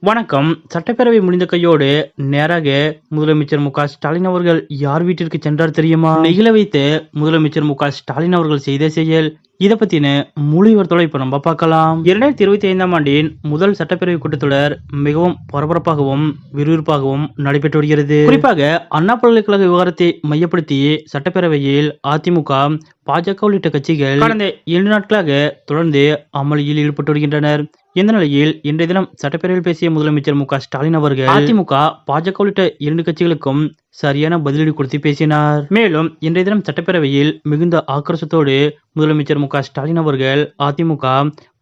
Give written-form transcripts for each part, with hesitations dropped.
வணக்கம். சட்டப்பேரவை முடிந்த கையோடு நேராக முதலமைச்சர் மு.க.ஸ்டாலின் அவர்கள் யார் வீட்டிற்கு சென்றார் தெரியுமா? நெகிழ வைத்து முதலமைச்சர் மு.க.ஸ்டாலின் அவர்கள் செய்த செயல். இதை பத்தின முழு விவரத்தோட இப்ப நம்ம பார்க்கலாம். 2025ஆம் ஆண்டின் முதல் சட்டப்பேரவை கூட்டத்தொடர் மிகவும் பரபரப்பாகவும் விறுவிறுப்பாகவும் நடைபெற்று வருகிறது. குறிப்பாக அண்ணா பல்கலைக்கழக விவகாரத்தை மையப்படுத்தி சட்டப்பேரவையில் அதிமுக, பாஜக உள்ளிட்ட கட்சிகள் கடந்த 2 நாட்களாக தொடர்ந்து அமளியில் ஈடுபட்டு வருகின்றனர். இந்த நிலையில் இன்றைய தினம் சட்டப்பேரவையில் பேசிய முதலமைச்சர் மு.க.ஸ்டாலின் அவர்கள் அதிமுக, பாஜக உள்ளிட்ட 2 கட்சிகளுக்கும் சரியான பதிலடி கொடுத்து பேசினார். மேலும் இன்றைய தினம் சட்டப்பேரவையில் மிகுந்த ஆக்ரோஷத்தோடு முதலமைச்சர் மு.க.ஸ்டாலின் அவர்கள் அதிமுக,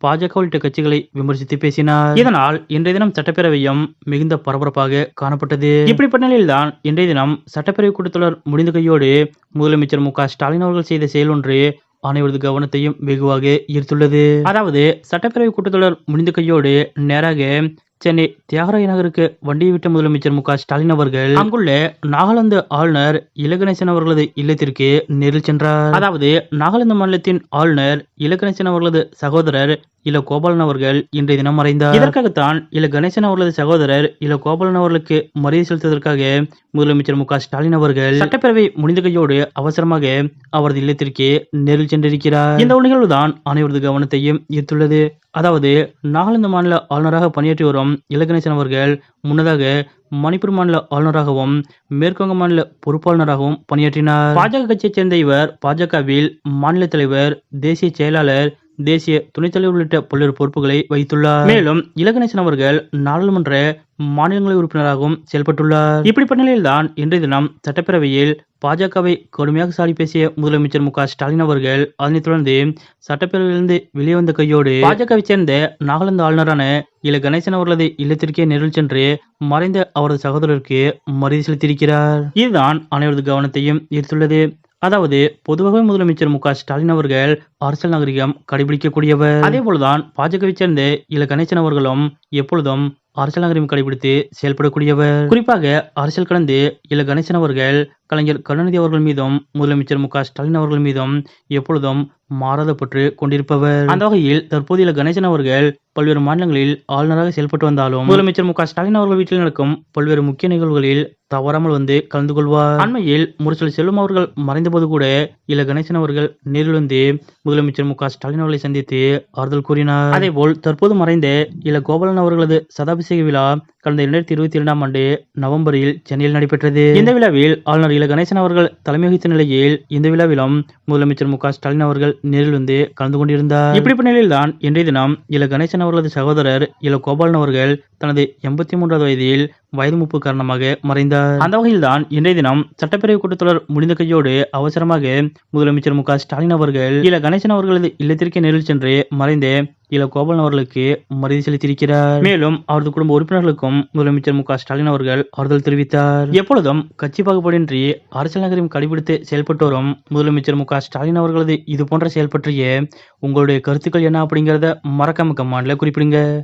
பாஜக உள்ளிட்ட கட்சிகளை விமர்சித்து பேசினார். இதனால் இன்றைய தினம் சட்டப்பேரவையும் மிகுந்த பரபரப்பாக காணப்பட்டது. இப்படிப்பட்ட நிலையில்தான் இன்றைய தினம் சட்டப்பேரவை கூட்டத்தொடர் முடிந்த கையோடு முதலமைச்சர் மு.க.ஸ்டாலின் அவர்கள் செய்த செயல் ஒன்று அனைவரது கவனத்தையும் வெகுவாக ஈர்த்துள்ளது. அதாவது சட்டப்பேரவை கூட்டத்தொடர் முடிந்த கையோடு நேராக சென்னை தியாகராய நகருக்கு வண்டியை விட்ட முதலமைச்சர் மு.க.ஸ்டாலின் அவர்கள் அங்குள்ள நாகாலாந்து ஆளுநர் இலகணேசன் அவர்களது இல்லத்திற்கு நேரில் சென்றார். அதாவது நாகாலாந்து மாநிலத்தின் ஆளுநர் இலகணேசன் அவர்களது சகோதரர் இல கோபாலன் அவர்கள் இன்றைய தினம் மறைந்தார். இதற்காகத்தான் இல கணேசன் அவர்களது சகோதரர் இல கோபாலன் அவர்களுக்கு மரியாதை செலுத்துவதற்காக முதலமைச்சர் மு.க.ஸ்டாலின் அவர்கள் சட்டப்பேரவை முடிந்த கையோடு அவசரமாக அவரது இல்லத்திற்கு நேரில் சென்றிருக்கிறார். இந்த நிகழ்வுதான் அனைவரது கவனத்தையும் ஈர்த்துள்ளது. அதாவது நாகாலாந்து மாநில ஆளுநராக பணியாற்றி வரும் இல கணேசன் அவர்கள் முன்னதாக மணிப்பூர் மாநில ஆளுநராகவும் மேற்குவங்க மாநில பொறுப்பாளராகவும் பணியாற்றினார். பாஜக கட்சியைச் சேர்ந்த இவர் பாஜகவில் மாநில தலைவர், தேசிய செயலாளர், தேசிய துணைத் தலைவர் உள்ளிட்ட பல்வேறு பொறுப்புகளை வைத்துள்ளார். மேலும் இல கணேசன் அவர்கள் நாடாளுமன்ற மாநிலங்களவை உறுப்பினராகவும் செயல்பட்டுள்ளார். இப்படிப்பட்ட நிலையில்தான் இன்றைய தினம் சட்டப்பேரவையில் பாஜகவை கடுமையாக சாடி பேசிய முதலமைச்சர் மு.க.ஸ்டாலின் அவர்கள் அதனைத் தொடர்ந்து சட்டப்பேரவையிலிருந்து வெளியே வந்த கையோடு பாஜகவை சேர்ந்த நாகாலாந்து ஆளுநரான இல கணேசன் அவர்களது இல்லத்திற்கே நேரில் சென்று மறைந்த அவரது சகோதரருக்கு மரியாதை செலுத்தியிருக்கிறார். இதுதான் அனைவரது கவனத்தையும் ஈர்த்துள்ளது. அதாவது பொதுவாக முதலமைச்சர் மு.க.ஸ்டாலின் அவர்கள் அரசியல் நாகரிகம் கடைபிடிக்கக்கூடியவர். அதே போலதான் பாஜகவை சேர்ந்த இல கணேசன் அவர்களும் எப்பொழுதும் அரசியல் நாகரிகம் கடைபிடித்து செயல்படக்கூடியவர். குறிப்பாக அரசியல் கடந்து இல கணேசன் அவர்கள் கலைஞர் கருணாநிதி அவர்கள் மீதும் முதலமைச்சர் மு.க.ஸ்டாலின் அவர்கள் மீதும் எப்பொழுதும் மாறாத பற்று கொண்டிருப்பவர். அந்த வகையில் தற்போது இல கணேசன் அவர்கள் பல்வேறு மாநிலங்களில் ஆளுநராக செயல்பட்டு வந்தாலும் முதலமைச்சர் மு.க.ஸ்டாலின் அவர்கள் வீட்டில் நடக்கும் பல்வேறு முக்கிய நிகழ்வுகளில் தவறாமல் வந்து கலந்து கொள்வார். அண்மையில் முரசொலி செல்வம் அவர்கள் மறைந்தபோது கூட இல கணேசன் அவர்கள் நேரில் வந்து முதலமைச்சர் மு.க.ஸ்டாலின் அவர்களை சந்தித்து ஆறுதல் கூறினார். அதேபோல் தற்போது மறைந்த இல கோபாலன் அவர்களது சதாபிஷேக விழா கடந்த 2022ஆம் ஆண்டு நவம்பரில் சென்னையில் நடைபெற்றது. இந்த விழாவில் ஆளுநர் இல கணேசன் அவர்கள் தலைமை வகித்த நிலையில் இந்த விழாவிலும் முதலமைச்சர் மு.க.ஸ்டாலின் அவர்கள் நேரில் வந்து கலந்து கொண்டிருந்தார். இப்படிப்பட்ட நிலையில்தான் இன்றைய தினம் இல கணேசன் அவர்களது சகோதரர் இல கோபாலன் அவர்கள் தனது 83வது வயதில் வயது மூப்பு காரணமாக மறைந்தார். அந்த வகையில்தான் இன்றைய தினம் சட்டப்பேரவை கூட்டத்தொடர் முடிந்த கையோடு அவசரமாக முதலமைச்சர் மு.க.ஸ்டாலின் அவர்கள் இல கணேசன் அவர்களது இல்லத்திற்கு நேரில் சென்று மறைந்த இல கோபாலன் அவர்களுக்கு மரியாதை செலுத்தியிருக்கிறார். மேலும் அவரது குடும்ப உறுப்பினர்களுக்கும் முதலமைச்சர் மு.க.ஸ்டாலின் அவர்கள் ஆறுதல் தெரிவித்தார். எப்பொழுதும் கட்சி பாகுபாடின்றி அரசியல் நகரம் கடைபிடித்து செயல்பட்டு வரும் முதலமைச்சர் மு.க.ஸ்டாலின் அவர்களது இது போன்ற செயல் பற்றிய உங்களுடைய கருத்துக்கள் என்ன அப்படிங்கறத மறக்காம கமெண்ட்ல குறிப்பிடுங்க.